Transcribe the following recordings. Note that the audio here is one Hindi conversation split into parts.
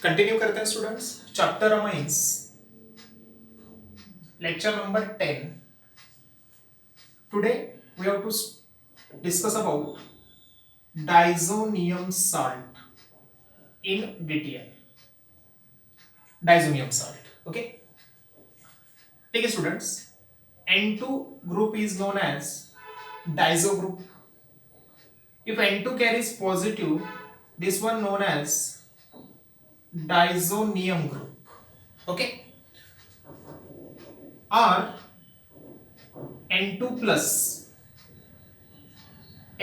कंटिन्यू करते हैं students, chapter amines, lecture number 10. Today we have to discuss about diazonium salt in detail. Diazonium salt, okay. ठीक है students, N2 group is known as diazo group. If N2 carries positive, this one known as diazonium group, okay. R N2 plus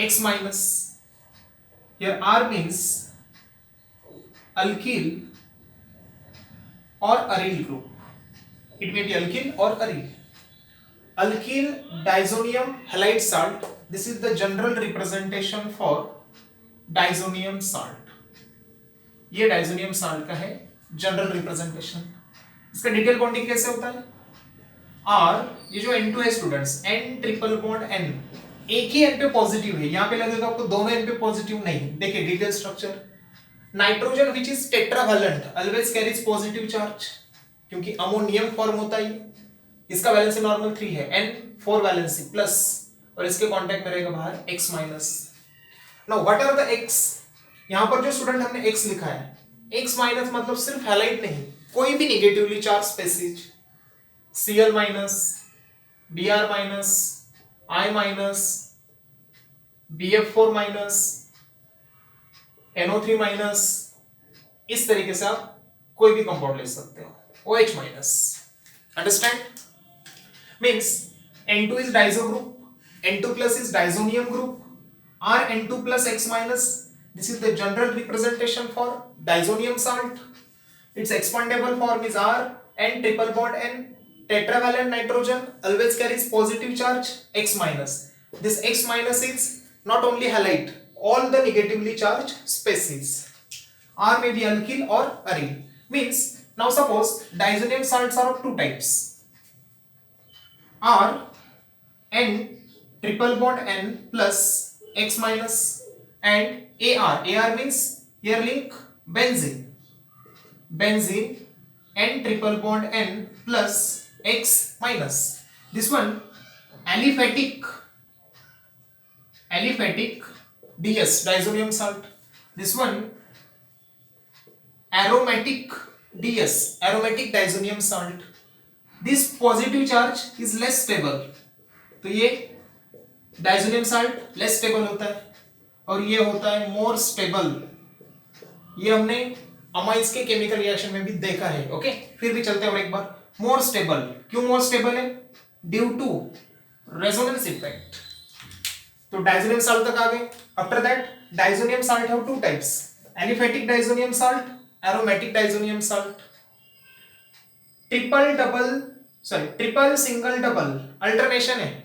X minus, here R means alkyl or aryl group. It may be alkyl or aryl. Alkyl diazonium halide salt, this is the general representation for diazonium salt. ये डाइजोनियम साल्ट का है जनरल रिप्रेजेंटेशन. इसका डिटेल बॉन्डिंग कैसे होता है? R, ये जो N2 है students, N triple bond N, एक ही N पे पॉजिटिव है, यहाँ पे लगेगा आपको दोनों N पे पॉजिटिव नहीं. देखिए detail structure. Nitrogen which is tetravalent always carries positive charge, क्योंकि अमोनियम फॉर्म होता है. इसका वैलेंसी नॉर्मल 3 है, N 4 वैलेंसी प्लस, और इसके कांटेक्ट में रहेगा बाहर X minus. Now what are the X? यहां पर जो स्टूडेंट हमने X लिखा है, X माइनस मतलब सिर्फ हैलाइड नहीं, कोई भी negatively charge species, Cl minus, Br minus, I minus, Bf4 minus, NO3 minus, इस तरीके से आप कोई भी कंपाउंड ले सकते हो. OH minus. Understand? Means N2 is diazo group, N2 plus is diazonium group, R N2 plus X minus, this is the general representation for diazonium salt. Its expandable form is R N triple bond N, tetravalent nitrogen always carries positive charge X minus. This X minus is not only halide, all the negatively charged species. R may be alkyl or aryl. Means now suppose diazonium salts are of two types. R N triple bond N plus X minus, and AR means here link benzene, N triple bond N plus X minus. This one aliphatic DS diazonium salt. This one aromatic DS, aromatic diazonium salt. This positive charge is less stable, तो ये डाइजोनियम साल्ट लेस स्टेबल होता है, और ये होता है मोर स्टेबल. ये हमने अमाइंस के केमिकल रिएक्शन में भी देखा है, ओके. फिर भी चलते हैं और एक बार. मोर स्टेबल, क्यों मोर स्टेबल है? Due to resonance effect. तो डाइजोनियम साल्ट तक आ गए. After that diazonium salt have two types, aliphatic diazonium salt, aromatic diazonium salt. Triple single double alternation है,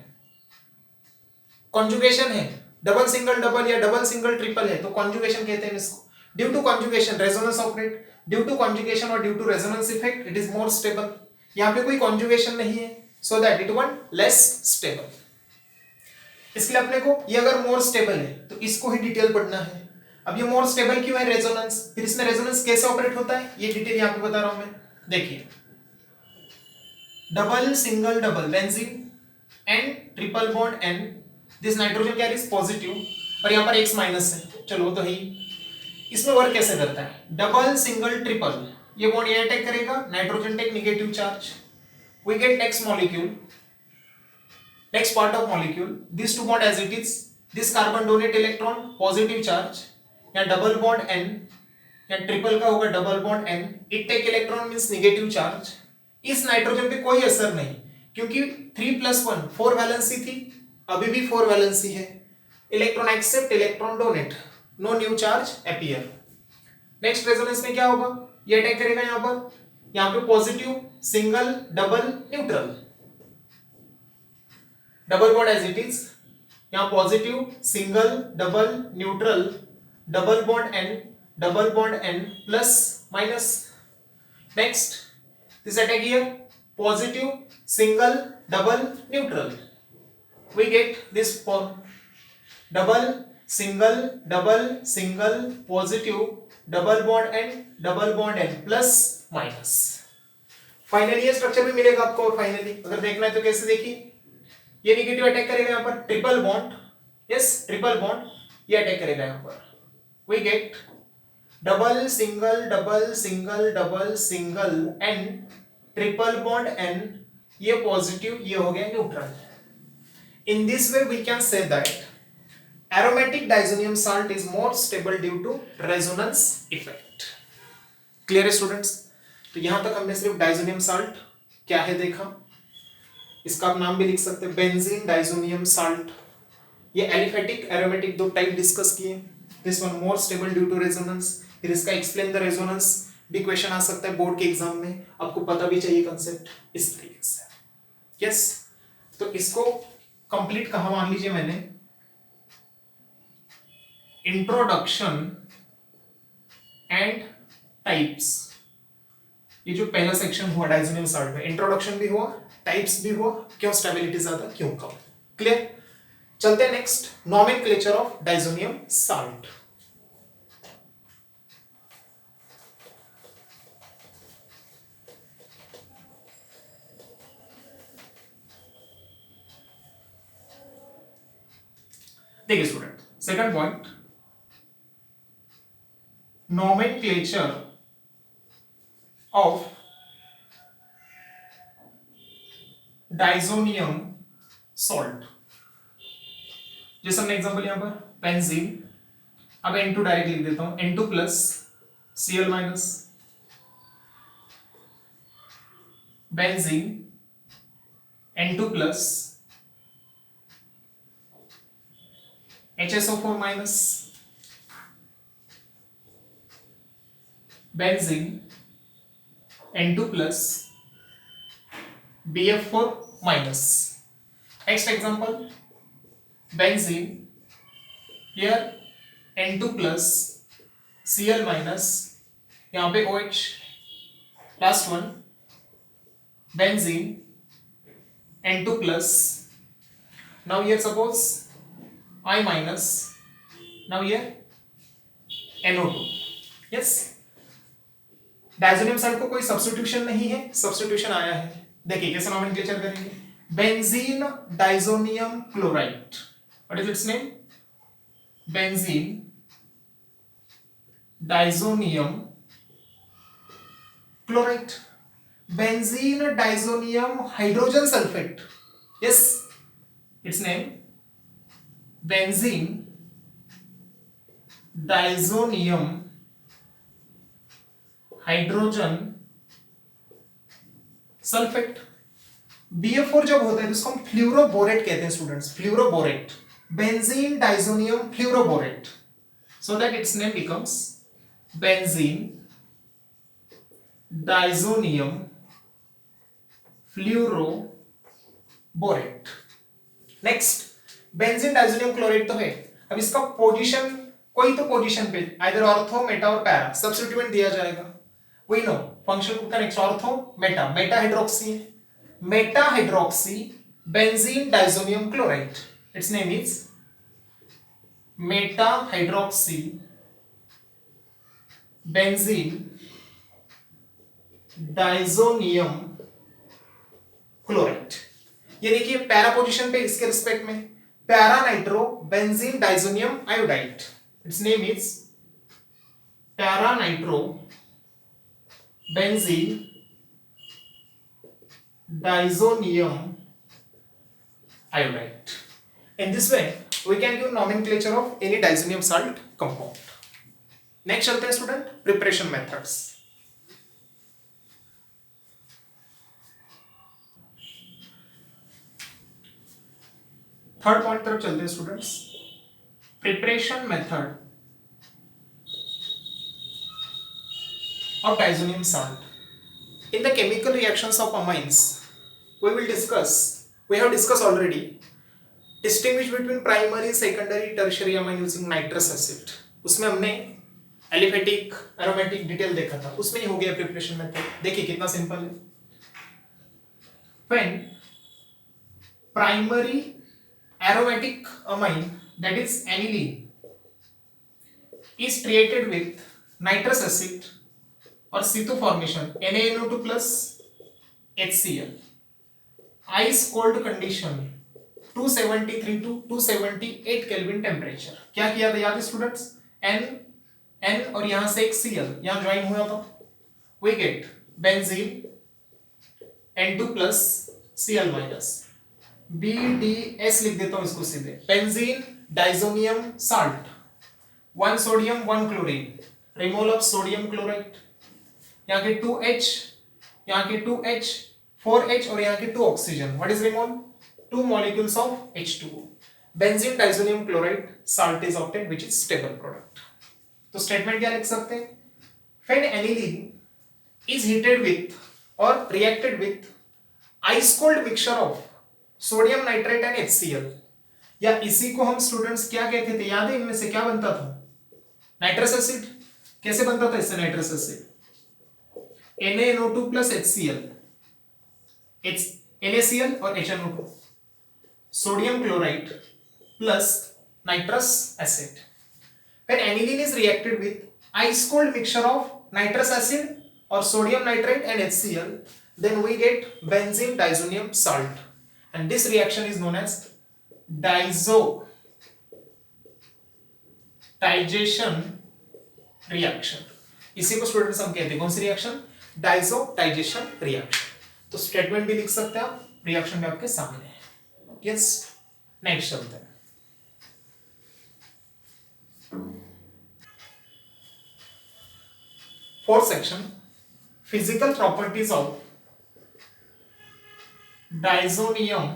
कॉन्जुगेशन है. डबल सिंगल डबल या डबल सिंगल ट्रिपल है तो कॉन्जुगेशन कहते हैं इसको. Due to conjugation resonance operate, due to conjugation और due to resonance effect it is more stable. यहाँ पे कोई कॉन्जुगेशन नहीं है, so that it one less stable. इसलिए अपने को ये अगर मोर स्टेबल है तो इसको ही डिटेल पढ़ना है. अब ये मोर स्टेबल क्यों है? रेजोनेंस. फिर इसमें रेजोनेंस कैसे ऑपरेट होता है ये डिटेल यहाँ पे बता रहा हूं मैं. देखिए, double single double benzene, N triple bond N, this nitrogen carries positive, और यहाँ पर X माइनस है. चलो तो ही इसमें वर्क कैसे करता है? डबल सिंगल ट्रिपल, ये बॉन्ड ये अटैक करेगा, nitrogen take negative charge, we get next molecule, next part of molecule, this to bond as it is, this carbon donate electron positive charge, या डबल बॉन्ड N, या ट्रिपल का होगा double bond N, it take electron means negative charge. इस नाइट्रोजन पे कोई असर नहीं, क्योंकि 3+1 4 वैलेंसी थी, अभी भी 4 वैलेंसी है. Electron accept, electron donate, no new charge appear. Next resonance में क्या होगा? ये अटैक करेगा यहाँ पे positive single double neutral, double bond as it is, यहाँ positive single double neutral, double bond N plus minus. Next this attack here, positive single double neutral, we get this form, double single double single positive double bond N plus minus. Finally ये स्ट्रक्चर भी मिलेगा आपको। और फाइनली अगर देखना है तो कैसे देखिए, ये निगेटिव अटैक करेगा यहाँ पर, triple bond, yes triple bond, ये अटैक करेगा यहाँ पर, we get double single double single double single N, triple bond N, ये पॉजिटिव, ये हो गया neutral. In this way we can say that aromatic diazonium salt is more stable due to resonance effect. Clear है स्टूडेंट्स? तो यहां तक हमने सिर्फ डाइजोनियम साल्ट क्या है देखा, इसका आप नाम भी लिख सकते हैं बेंजीन डाइजोनियम साल्ट। ये एलिफेटिक एरोमेटिक दो टाइप डिस्कस किए, this one more stable due to resonance, फिर इसका एक्सप्लेन द रेजोनेंस भी क्वेश्चन आ सकता है बोर्ड के एग्जाम में, आपको पता भी चाहिए कंसेप्ट इस तरीके से। यस, तो इसको कंप्लीट कहा मान लीजिए मैंने, इंट्रोडक्शन एंड टाइप्स, ये जो पहला सेक्शन हुआ डाइजोनियम साल्ट में, इंट्रोडक्शन भी हुआ, टाइप्स भी हुआ, क्यों स्टेबिलिटी ज्यादा क्यों कम। क्लियर? चलते हैं next, nomenclature of diazonium salt. देखिए student, second point, nomenclature of diazonium salt. जैसे हमने एग्जांपल यहां पर बेंजीन, अब N2 डायरेक्ट लिख देता हूं, N2 plus Cl minus, benzene N2 plus HSO4 minus, benzene N2 plus BF4 minus. Next example, benzene, here N2 plus Cl minus, यहाँ पे OH, last one, benzene N2 plus, now here suppose I minus, now here NO2, yes। Diazonium salt को कोई सब्स्टिट्यूशन नहीं है, सब्स्टिट्यूशन आया है, देखिए कैसे नॉमेनक्लेचर करेंगे, benzene diazonium chloride, what is it's name, benzene diazonium chloride, benzene diazonium hydrogen sulphate, yes it's name benzene diazonium hydrogen sulphate. BF4 जब होता है तो इसको हम फ्लूरोबोरेट कहते हैं students, fluoroborate, benzene diazonium fluoroborate, so that its name becomes benzene diazonium fluoroborate. Next, benzene diazonium chloride तो है, अब इसका पोजीशन, कोई तो पोजीशन पे आइदर ऑर्थो, मेटा और पैरा सब्स्टिट्यूएंट दिया जाएगा, we know function का next ortho meta, meta hydroxy है, meta hydroxy benzene diazonium chloride, its name is meta hydroxy benzene diazonium chloride. ये देखिए पैरा पोजीशन पे इसके रिस्पेक्ट में para nitro benzene diazonium iodide, it's name is para nitro benzene diazonium iodide. In this way we can give nomenclature of any diazonium salt compound. Next चलते हैं student, preparation methods. Third point तरफ चलते हैं students, preparation method of diazonium salt. In the chemical reactions of amines, we have discussed already, distinguish between primary, secondary, tertiary amine using nitrous acid. उसमें हमने एलिफेटिक, एरोमेटिक डिटेल देखा था, उसमें ही हो गया प्रिपरेशन मेथड। देखिए कितना सिंपल है। When primary aromatic amine, that is aniline, is treated with nitrous acid और C2 formation NaNO2 plus HCl, ice cold condition 273 to 278 kelvin temperature. क्या किया था याद है स्टूडेंट्स? N और यहां से एक Cl यहां ज्वाइन हुआ था, we get benzene N2 plus Cl minus, BDS लिख देता हूं इसको सीधे, benzene diazonium salt, 1 sodium 1 chlorine, removal of sodium chloride, यहाँ के 2H, यहाँ के 2H, 4H और यहाँ के 2 oxygen, what is remove? 2 molecules of H2O, benzene diazonium chloride salt is obtained which is stable product. तो स्टेटमेंट क्या लिख सकते हैं? Phenylenediene is heated with or reacted with ice cold mixture of sodium nitrate and HCl, या इसी को हम स्टूडेंट्स क्या कहते थे याद है? इनमें से क्या बनता था? Nitrous acid. कैसे बनता था इससे nitrous acid? NaNO2 plus HCl, NaCl और HNO2, sodium chloride plus nitrous acid. When aniline is reacted with ice cold mixture of nitrous acid or sodium nitrate and HCl, then we get benzene diazonium salt, and this reaction is known as diazotization reaction. इसी को स्टूडेंट्स हम कहते हैं कौन सी रिएक्शन? Diazotization reaction. तो स्टेटमेंट भी लिख सकते हैं आप, रिएक्शन में आपके सामने है। यस, नेक्स्ट चलते हैं। Fourth section, physical properties of diazonium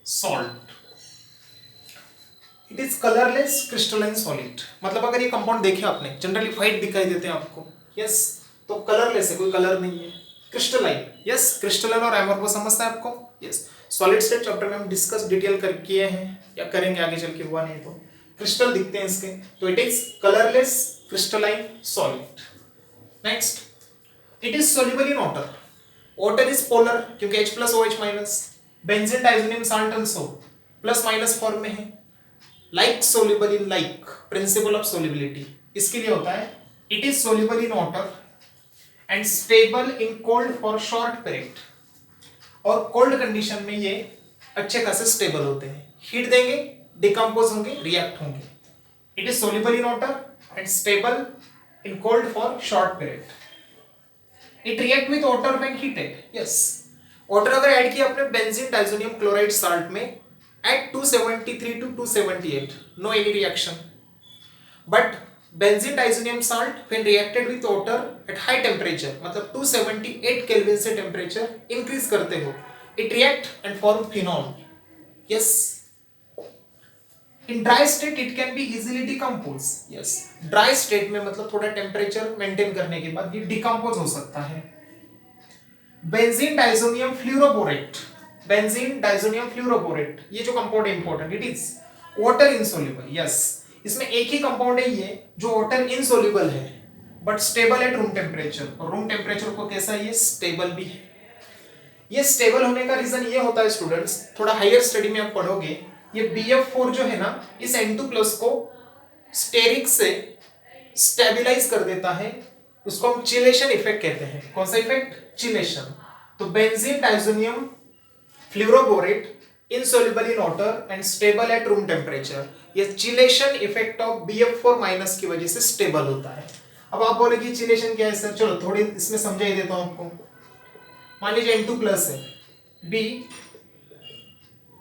salt. It is colourless crystalline solid. मतलब अगर ये कंपाउंड देखे आपने, जनरली व्हाइट दिखाई देते हैं आपको, यस, तो कलरलेस है, कोई कलर नहीं है। क्रिस्टलाइन, यस, क्रिस्टलाइन और एमोर्फस समझता है आपको? यस, सॉलिड स्टेट चैप्टर में हम डिस्कस डिटेल कर किए हैं या करेंगे आगे चल के, हुआ नहीं तो क्रिस्टल दिखते हैं इसके। तो it is colourless crystalline solid. Next, it is soluble in water. Water is polar क्योंकि H plus OH minus, benzene diazonium salt also plus minus form में है। Like soluble in like, principle of solubility इसके लिए होता है। It is soluble in water and stable in cold for short period, और कोल्ड कंडीशन में ये अच्छे खासे स्टेबल होते हैं। हीट देंगे, डिकम्पोज होंगे, रिएक्ट होंगे। It is soluble in water and stable in cold for short period. It react with water when heated. Yes, water अगर ऐड किया आपने बेंजीन डाइजोनियम क्लोराइड साल्ट में at 273 to 278, no any reaction. But benzene diazonium salt when reacted with water at high temperature, मतलब 278 केल्विन से टेम्परेचर इंक्रीज करते हो, it react and form phenol. Yes. In dry state it can be easily decompose. Yes, dry state में मतलब थोड़ा टेम्परेचर मेंटेन करने के बाद ये डिकम्पोज हो सकता है। Benzene diazonium fluoroborate, benzene diazonium fluoroborate, ये जो कंपाउंड है important, it is water insoluble. Yes, इसमें एक ही कंपाउंड है ये जो वाटर इनसोल्यूबल है but stable at room temperature, और रूम टेम्परेचर को कैसा है? ये स्टेबल भी है। ये स्टेबल होने का रीजन ये होता है स्टूडेंट्स, थोड़ा हायर स्टडी में आप पढ़ोगे, ये BF4 जो है ना, इस N2 प्लस को स्टेरिक से स्टेबलाइज कर देता है, उसको हम चिलेशन इफेक्ट कहते हैं। कौन सा इफेक्ट? चिलेशन। तो benzene diazonium fluoroborate insoluble in water and stable at room temperature, ये chelation effect of BF4 minus की वजह से स्टेबल होता है। अब आप बोलेंगे चिलेशन क्या है सर? चलो थोड़ी इसमें समझा ही देता हूं आपको। मान लीजिए N2 प्लस है, B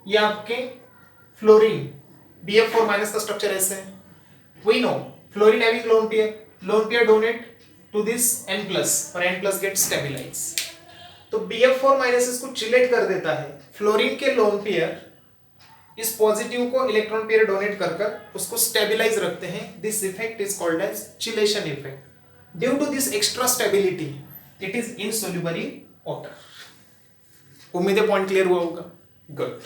ये आपके फ्लोरीन, BF4 माइनस का स्ट्रक्चर ऐसे है। We know fluorine having lone pair donate to this N plus और N प्लस गेट स्टेबलाइज। तो BF4 माइनस इसको चिलेट कर देता है। फ्लोरीन के लोन पेयर इस पॉजिटिव को इलेक्ट्रॉन पेयर डोनेट कर उसको स्टेबलाइज रखते हैं। This effect is called as chelation effect. Due to this extra stability it is insoluble in water. उम्मीद है पॉइंट क्लियर हुआ होगा। गुड।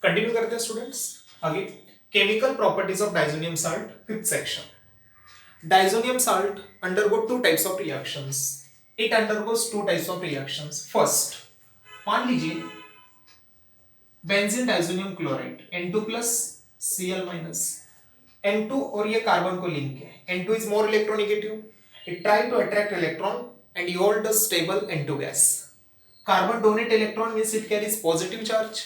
कंटिन्यू करते हैं स्टूडेंट्स आगे। Chemical properties of diazonium salt, fifth section. Diazonium salt undergo two types of reactions. It undergoes two types of reactions. First, मान लीजिए benzene diazonium chloride N2 plus Cl minus N2 और ये कार्बन को लिंक है N2 is more electronegative it try to attract electron and you hold the stable N2 gas carbon donate electron means it carries positive charge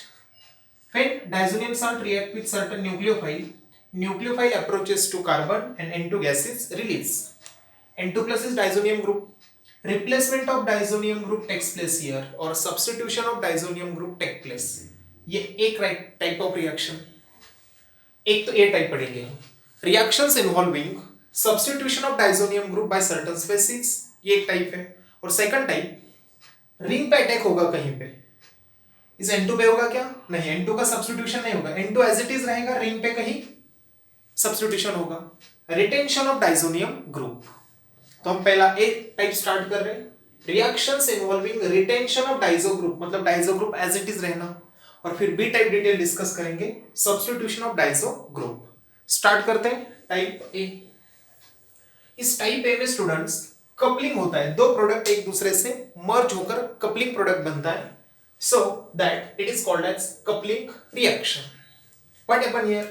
when diazonium salt react with certain nucleophile approaches to carbon and N2 gas is released N2 plus is diazonium group replacement of diazonium group takes place here or substitution of diazonium group take place ये एक टाइप ऑफ रिएक्शन एक तो ए टाइप पढ़ेंगे reactions involving substitution of diazonium group by certain species ये एक टाइप है और सेकंड टाइप रिंग पे अटैक होगा कहीं पे इस N2 पे होगा क्या नहीं N2 का सब्स्टिट्यूशन नहीं होगा N2 एज इट इज रहेगा रिंग पे कहीं सब्स्टिट्यूशन होगा रिटेंशन ऑफ डाइजोनियम ग्रुप तो हम पहला एक टाइप स्टार्ट कर रहे हैं reactions involving retention of diazo group मतलब diazo group as it is रहना और फिर बी टाइप डिटेल डिस्कस करेंगे substitution of diazo group start करते हैं टाइप ए इस टाइप ए में स्टूडेंट्स कपलिंग होता है दो प्रोडक्ट एक दूसरे से मर्ज होकर कपलिंग प्रोडक्ट बनता है so that it is called as coupling reaction what happen here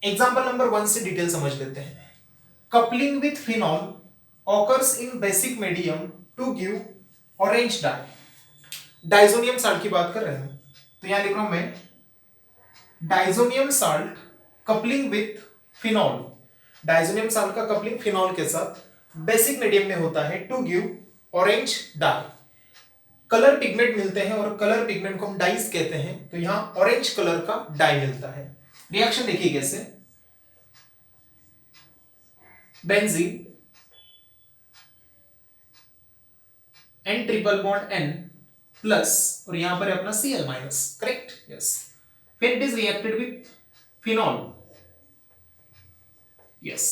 example number 1 से डिटेल समझ लेते हैं coupling with phenol occurs in basic medium to give orange dye diazonium salt की बात कर रहे हैं तो यहां लिख रहा हूं मैं diazonium salt coupling with phenol diazonium salt का कपलिंग फिनॉल के साथ बेसिक मीडियम में होता है to give orange dye colour pigment मिलते हैं और कलर पिगमेंट को हम डाइस कहते हैं तो यहां ऑरेंज कलर का डाई मिलता है रिएक्शन देखिए कैसे benzene N triple bond N plus और यहां पर है अपना Cl माइनस करेक्ट यस फिर it is reacted with phenol yes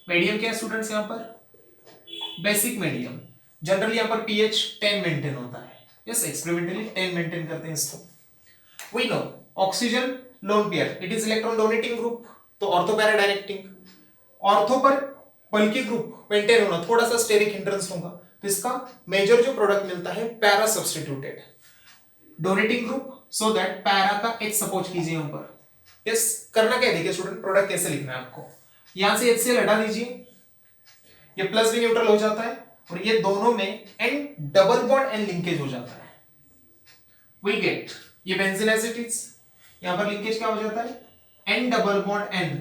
medium क्या है स्टूडेंट्स यहां पर बेसिक मीडियम जनरली यहां पर pH 10 मेंटेन होता है यस एक्सपेरिमेंटली 10 मेंटेन करते हैं इसको we know oxygen lone pair it is electron donating group तो ऑर्थो पैरा डायरेक्टिंग ऑर्थो पर बल्कि ग्रुप मेंटेन होना थोड़ा सा स्टेरिक हिंड्रेंस होगा तो इसका मेजर जो प्रोडक्ट मिलता है para substituted donating group so that para का H सपोज कीजिए यहां पर यस करना क्या है देखिए स्टूडेंट प्रोडक्ट कैसे लिखना है आपको यहां से HCl हटा दीजिए ये प्लस भी न्यूट्रल हो जाता है और ये दोनों में N double bond N linkage हो जाता है वी गेट ये बेंजीन एज इट इज यहां पर लिंकेज क्या हो जाता है N double bond N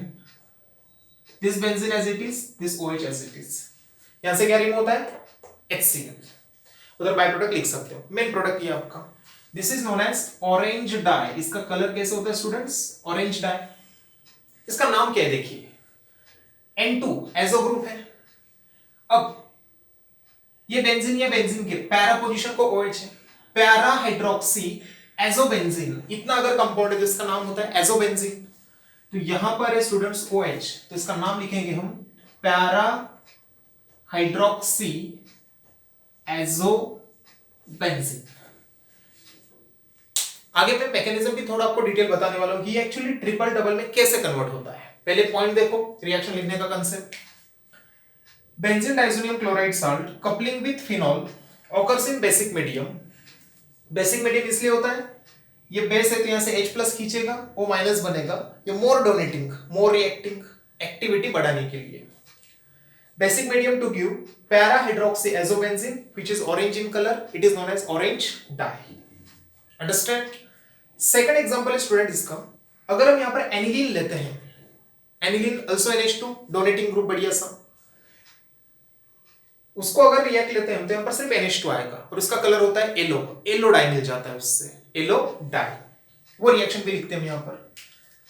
this benzene as it is this OH as it is यहां से क्या रिमूव होता है HCl उधर बाय प्रोडक्ट लिख सकते हो मेन प्रोडक्ट ये आपका this is known as orange dye इसका कलर कैसे होता है स्टूडेंट्स ऑरेंज डाई इसका नाम क्या है देखिए N2 एजो ग्रुप है अब ये बेंजीन या बेंजीन के पैरा पोजीशन को OH है पैरा हाइड्रोक्सी एजोबेंजीन इतना अगर कंपाउंड है तो इसका नाम होता है एजोबेंजीन तो यहां पर है स्टूडेंट्स OH तो इसका नाम लिखेंगे हम पैरा हाइड्रोक्सी एजोबेंजीन आगे मैं मैकेनिज्म भी थोड़ा आपको डिटेल बताने वाला हूं कि ये एक्चुअली ट्रिपल डबल में कैसे कन्वर्ट होता है पहले पॉइंट देखो रिएक्शन लिखने का concept benzene diazonium chloride salt coupling with phenol occurs in basic medium इसलिए होता है ये बेस है तो यहां से H+ खींचेगा O- बनेगा ये more donating more reacting activity बढ़ाने के लिए basic medium to give para hydroxy azobenzene which is orange in colour it is known as orange dye understand second example है स्टूडेंट इसका अगर हम यहां पर एनिलीन लेते हैं aniline also NH2 donating group बढ़िया सा उसको अगर रिएक्ट लेते हैं तो यहां पर सिर्फ NH2 आएगा और उसका कलर होता है येलो डाई मिल जाता है उससे येलो डाई वो रिएक्शन भी लिखते हैं हम यहां पर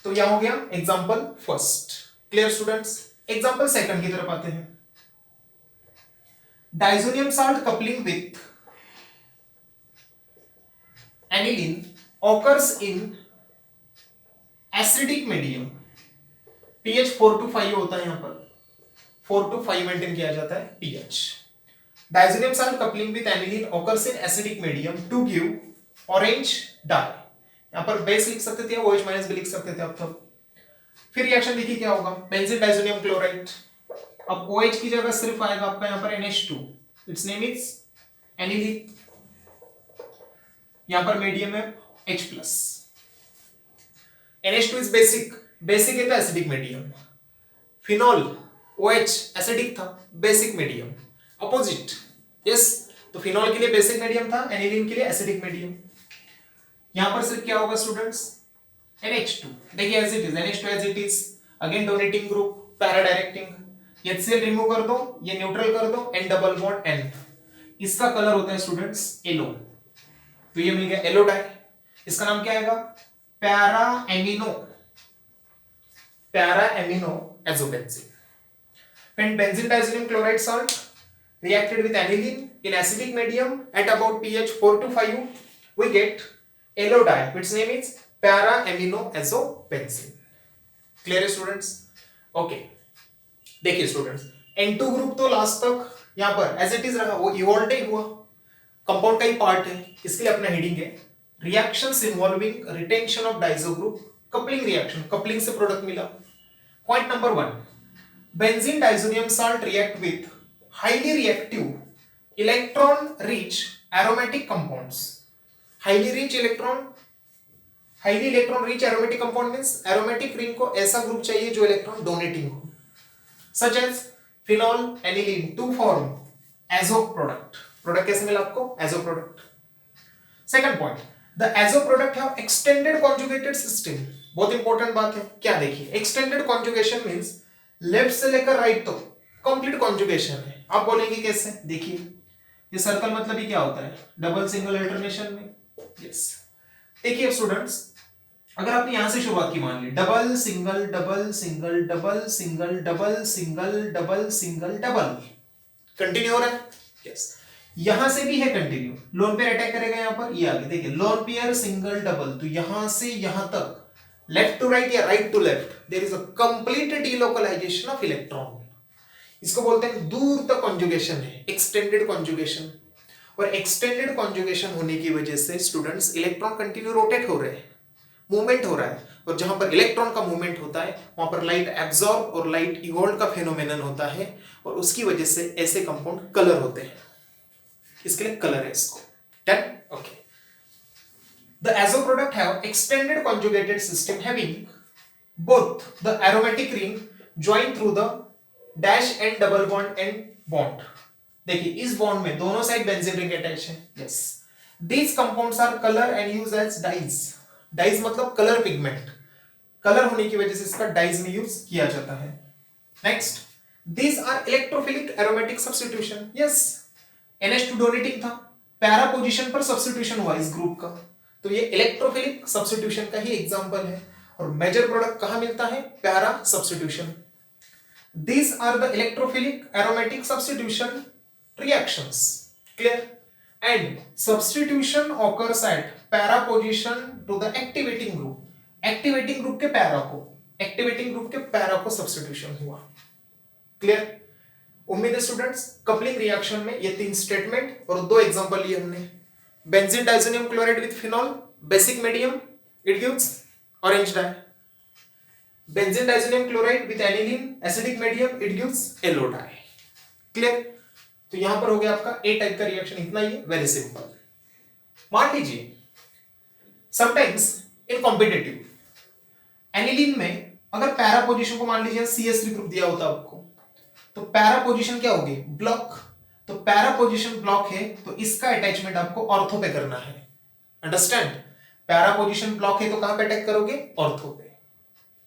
तो यहां हो गया example first clear students example second की तरफ आते हैं diazonium salt coupling with aniline occurs in acidic medium pH 4 to 5 होता है यहां पर 4 to 5 मेंटेन किया जाता है pH diazonium salt coupling with aniline occurs in acidic medium to give orange dye यहां पर बेस लिख सकते थे OH- भी लिख सकते थे अब तब फिर रिएक्शन देखिए क्या होगा बेंजीन डाइजोनियम क्लोराइड अब OH की जगह सिर्फ आएगा आपका यहां पर NH2 it's name is aniline यहां पर मीडियम है H+, NH2 is basic, basic है तो acidic medium. Phenol OH acidic था, बेसिक मीडियम। अपोजिट, यस, तो फिनॉल के लिए बेसिक मीडियम था, एनिलीन के लिए एसिडिक मीडियम। यहां पर सिर्फ क्या होगा स्टूडेंट्स, NH2। देखिए as it is, NH2 as it is, again donating group, para directing. HCl remove कर दो, ये न्यूट्रल कर दो, N डबल बॉन्ड N। इसका कलर होता है स्टूडेंट्स येलो, तो ये मिल गया येलो डाई। इसका नाम क्या आएगा, para amino, para amino azobenzene. When benzene diazonium chloride salt reacted with aniline in acidic medium at about pH 4 to 5, we get yellow dye, which name is para-aminoazobenzene. Clear है students? Okay. देखिए स्टूडेंट्स, N2 ग्रुप तो लास्ट तक यहाँ पर एज इट इज रहा, वो इवॉल्व नहीं हुआ, कंपाउंड का ही पार्ट है, इसके लिए अपना हेडिंग है reactions involving retention of diazo group, coupling reaction, coupling से प्रोडक्ट मिला। Point number 1, benzene diazonium salt react with highly reactive electron rich aromatic compounds. highly electron rich aromatic compound means aromatic ring को ऐसा ग्रुप चाहिए जो इलेक्ट्रॉन डोनेटिंग हो, such as phenol aniline to form azo product. Product कैसे मिला आपको, azo product. Second point, the azo product have extended conjugated system. बहुत इंपॉर्टेंट बात है, क्या देखिए, एक्सटेंडेड कॉन्जुगेशन मींस लेफ्ट से लेकर राइट तक कंप्लीट कॉन्जुगेशन है। आप बोलेंगे कैसे, देखिए ये सर्कल मतलब ही क्या होता है, डबल सिंगल अल्टरनेशन में, यस। देखिए स्टूडेंट्स, अगर आपने यहां से शुरुआत की, मान ली double single double single double single double single double single double, continue हो रहा है, यस। यहां से भी है कंटिन्यू, लोन पेयर अटैक करेगा यहां पर, ये आगे देखिए लोन पेयर सिंगल डबल, तो यहां से यहां तक लेफ्ट टू राइट या right to left there is a complete delocalisation of electron. इसको बोलते हैं दूर तक कॉन्जुगेशन है, एक्सटेंडेड कॉन्जुगेशन। और एक्सटेंडेड कॉन्जुगेशन होने की वजह से स्टूडेंट्स इलेक्ट्रॉन कंटिन्यू रोटेट हो रहे हैं, मूवमेंट हो रहा है, और जहां पर इलेक्ट्रॉन का मूवमेंट होता है वहां पर लाइट एब्जॉर्ब और लाइट इवॉल्व का फेनोमेनन होता है, और उसकी वजह से ऐसे कंपाउंड कलर होते हैं, इसके लिए कलर है इसको। Done, okay. The azo product have extended conjugated system having both the aromatic ring joined through the dash and double bond and bond. देखिए इस बॉन्ड में दोनों साइड बेंजीन रिंग अटैच है, yes. These compounds are color and used as dyes. Dyes मतलब कलर पिगमेंट, कलर होने की वजह से इसका डाइज में यूज किया जाता है। Next, these are electrophilic aromatic substitution. Yes, NH2 donating था, पैरा पोजीशन पर सब्स्टिट्यूशन हुआ इस ग्रुप का, तो ये इलेक्ट्रोफिलिक सब्स्टिट्यूशन का ही एग्जांपल है। और मेजर प्रोडक्ट कहां मिलता है, para substitution. These are the electrophilic aromatic substitution reactions. Clear? And substitution occurs at para position to the activating group. Activating group के पैरा को सब्स्टिट्यूशन हुआ। क्लियर? उम्मीद है स्टूडेंट्स, कपलिंग रिएक्शन में ये 3 स्टेटमेंट और 2 एग्जांपल लिए हमने। Benzene diazonium chloride with phenol, basic medium, it gives orange dye. Benzene diazonium chloride with aniline, acidic medium, it gives yellow dye. Clear? तो यहां पर हो गया आपका ए टाइप का रिएक्शन, इतना ही, वेरी सिंपल। मान लीजिए समटाइम्स इन कॉम्पिटिटिव एनिलीन में अगर पैरा पोजीशन को मान लीजिए CH3 ग्रुप दिया होता आपको, तो पैरा पोजीशन क्या होगी, ब्लॉक। तो पैरा पोजीशन ब्लॉक है, तो इसका अटैचमेंट आपको ऑर्थो पे करना है। अंडरस्टैंड? पैरा पोजीशन ब्लॉक है तो कहां पे अटैक करोगे, ऑर्थो पे।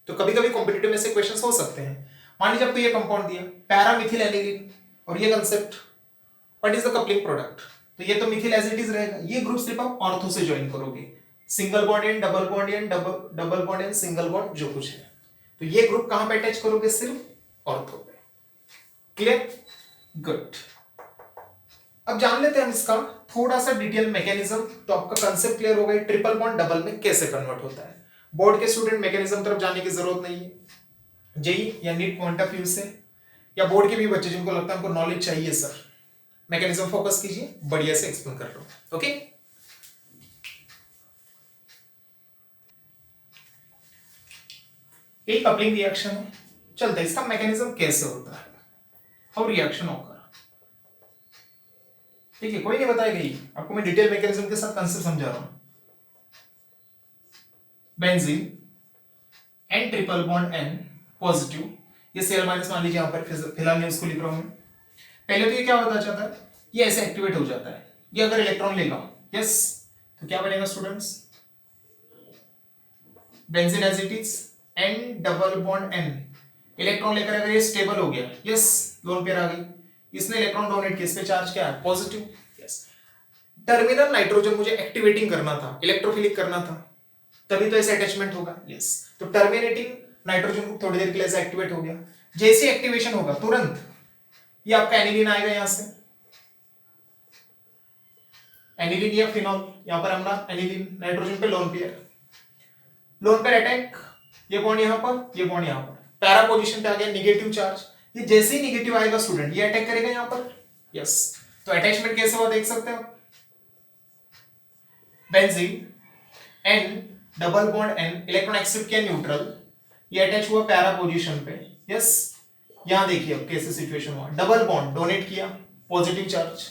तो कभी कभी कॉम्पिटिटिव में से क्वेश्चंस हो सकते हैं। मान लीजिए आपको ये कंपाउंड दिया पैरा मिथिल एनिलीन, और ये concept, what is the coupling product, तो ये तो मिथिल एज इट इज रहेगा, ये ग्रुप सिर्फ आप ऑर्थो से ज्वाइन करोगे, single bond and double bond and double bond and single bond जो कुछ है, तो ये ग्रुप कहां पे अटैच करोगे, सिर्फ ऑर्थो पे। क्लियर? गुड। अब जान लेते हैं हम इसका थोड़ा सा डिटेल मैकेनिज्म, तो आपका कंसेप्ट क्लियर हो गया ट्रिपल बॉन्ड डबल में कैसे कन्वर्ट होता है। बोर्ड के स्टूडेंट मैकेनिज्म तरफ जाने की जरूरत नहीं है, जेई या नीट पॉइंट ऑफ व्यू से, या बोर्ड के भी बच्चे जिनको लगता है हमको नॉलेज चाहिए सर, मैकेनिज्म फोकस कीजिए, बढ़िया से एक्सप्लेन कर रहा हूं। ओके, एक कपलिंग रिएक्शन है, चलते हैं इसका मैकेनिज्म कैसे होता है, हाउ रिएक्शन होगा। ठीक है, कोई नहीं बताएगा, ही आपको मैं डिटेल मैकेनिज्म के साथ कंसेप्ट समझा रहा हूं। Benzene N triple bond N positive, ये Cl माइनस मान लीजिए यहाँ पर, फिलहाल मैं उसको लिख रहा हूँ। पहले तो ये क्या होता जाता है, ये ऐसे एक्टिवेट हो जाता है, ये अगर इलेक्ट्रॉन लेगा, यस, तो क्या बनेगा students, benzene as it is, N double bond N, electron लेकर अगर ये स्टेबल हो गया, यस, लोन पेयर आ गई, इसने इलेक्ट्रॉन डोनेट किया, इस पे चार्ज क्या है, पॉजिटिव, यस। टर्मिनल नाइट्रोजन मुझे एक्टिवेटिंग करना था, इलेक्ट्रोफिलिक करना था, तभी तो ऐसे अटैचमेंट होगा, यस। तो टर्मिनेटिंग नाइट्रोजन को थोड़ी देर के लिए ऐसे एक्टिवेट हो गया, जैसे एक्टिवेशन होगा तुरंत ये आपका एनिलीन आएगा, यहां से एनिलीन या फिनॉल, यहां पर हमारा एनिलीन, नाइट्रोजन पे lone pair, lone pair attack, ये बॉन्ड यहां पर, ये बॉन्ड यहां पर, पैरा पोजीशन पे आ गया, नेगेटिव चार्ज, ये जैसे ही नेगेटिव आएगा स्टूडेंट ये अटैक करेगा यहां पर, यस। तो अटैचमेंट कैसे हुआ देख सकते हो, benzene N double bond N, electron accept किया न्यूट्रल, ये अटैच हुआ पैरा पोजीशन पे, यस। यहां देखिए अब कैसे सिचुएशन हुआ, डबल बॉन्ड डोनेट किया, positive charge,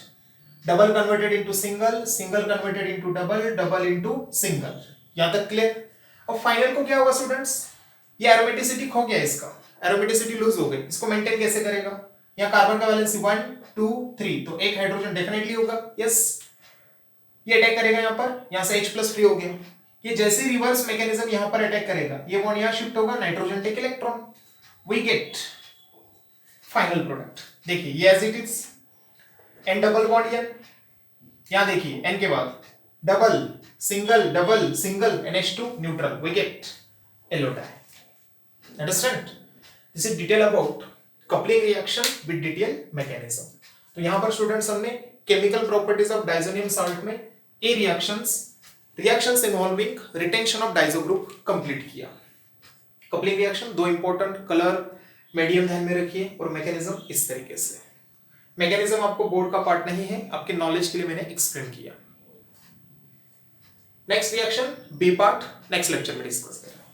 double converted into single, single converted into double, double into single, यहां तक क्लियर। और फाइनल को क्या होगा स्टूडेंट्स, ये एरोमेटिसिटी खो गया, इसका एरोमेटिसिटी लूज हो गई, इसको मेंटेन कैसे करेगा, यहाँ कार्बन का वैलेंसी 1 2 3, तो एक हाइड्रोजन डेफिनेटली होगा, यस। ये अटैक करेगा यहाँ पर, यहाँ से H+ फ्री हो गया, ये जैसे रिवर्स मैकेनिज्म यहाँ पर अटैक करेगा, ये बॉन्ड यहाँ शिफ्ट होगा, nitrogen take electron, we get final product. देखिए ये as it is, N double bond N, यहां देखिए एन के बाद double single NH2 neutral, we get yellow dye. Understand, this is detail about coupling reaction with detail mechanism. तो यहां पर स्टूडेंट्स हमने chemical properties of diazonium salt में A reactions involving retention of diazo group complete किया। कपलिंग रिएक्शन, दो इंपॉर्टेंट कलर मीडियम ध्यान में रखिए, और मैकेनिज्म इस तरीके से। मैकेनिज्म आपको बोर्ड का पार्ट नहीं है, आपके नॉलेज के लिए मैंने एक्सप्लेन किया। Next reaction B part next lecture में डिस्कस करेंगे।